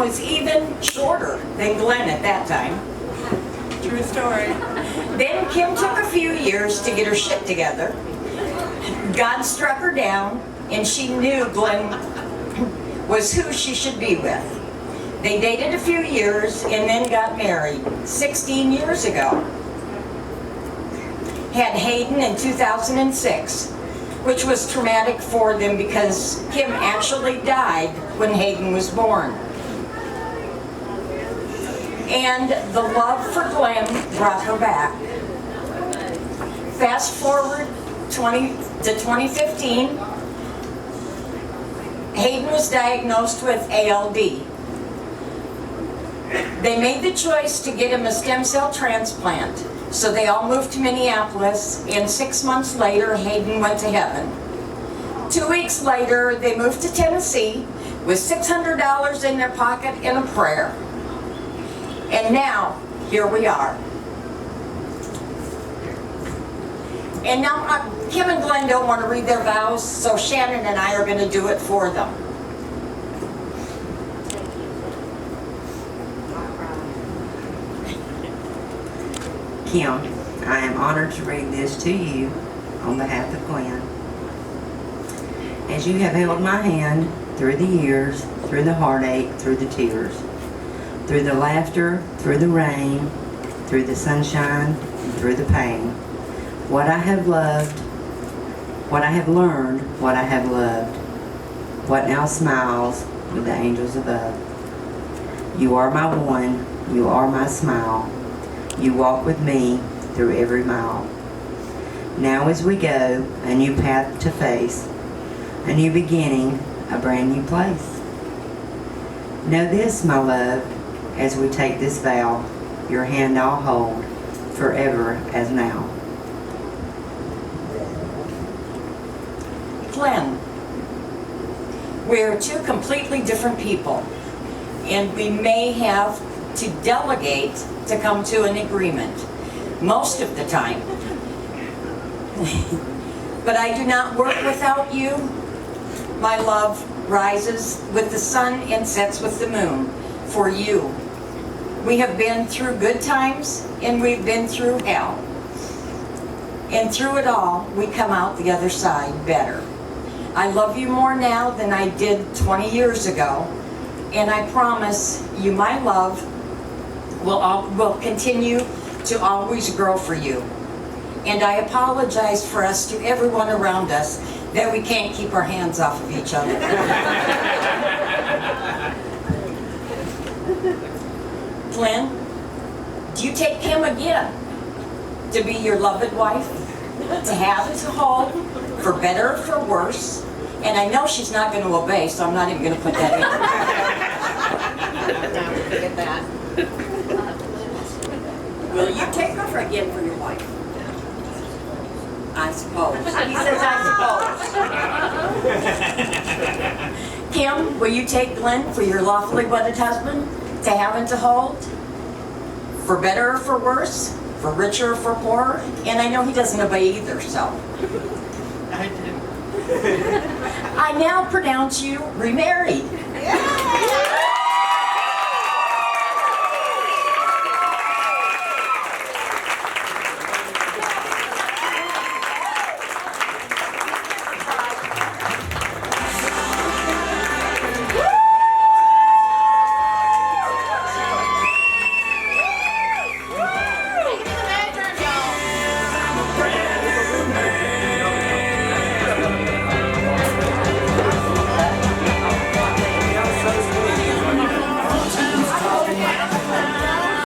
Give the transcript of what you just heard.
was even shorter than Glen at that time. True story. Then Kim took a few years to get her shit together. God struck her down, and she knew Glen was who she should be with. They dated a few years and then got married 16 years ago. Had Hayden in 2006, which was traumatic for them because Kim actually died when Hayden was born. And the love for Glen brought her back. Fast forward to 2015, Hayden was diagnosed with ALD. They made the choice to get him a stem cell transplant, so they all moved to Minneapolis, and 6 months later, Hayden went to heaven. 2 weeks later, they moved to Tennessee with $600 in their pocket and a prayer. And now, here we are. And now, Kim and Glen don't want to read their vows, so Shannon and I are going to do it for them. Kim, I am honored to read this to you on behalf of Glen. As you have held my hand through the years, through the heartache, through the tears, through the laughter, through the rain, through the sunshine, and through the pain, what I have loved, what I have learned, what I have loved, what now smiles with the angels above. You are my one, you are my smile. You walk with me through every mile. Now as we go, a new path to face, a new beginning, a brand new place. Know this, my love, as we take this vow, your hand I'll hold, forever as now. Glen, we're two completely different people, and we may have to delegate to come to an agreement most of the time. But I do not work without you. My love rises with the sun and sets with the moon for you. We have been through good times and we've been through hell. And through it all, we come out the other side better. I love you more now than I did 20 years ago, and I promise you my love will continue to always grow for you. And I apologize for us to everyone around us that we can't keep our hands off of each other. Glen, do you take Kim again to be your loved wife, to have and to hold, for better or for worse? And I know she's not going to obey, so I'm not even going to put that in. Now forget that. Will you take her again for your wife? I suppose. He says, I suppose. Kim, will you take Glen for your lawfully wedded husband, to have and to hold? For better or for worse? For richer or for poorer? And I know he doesn't obey either, so. I do. I now pronounce you remarried.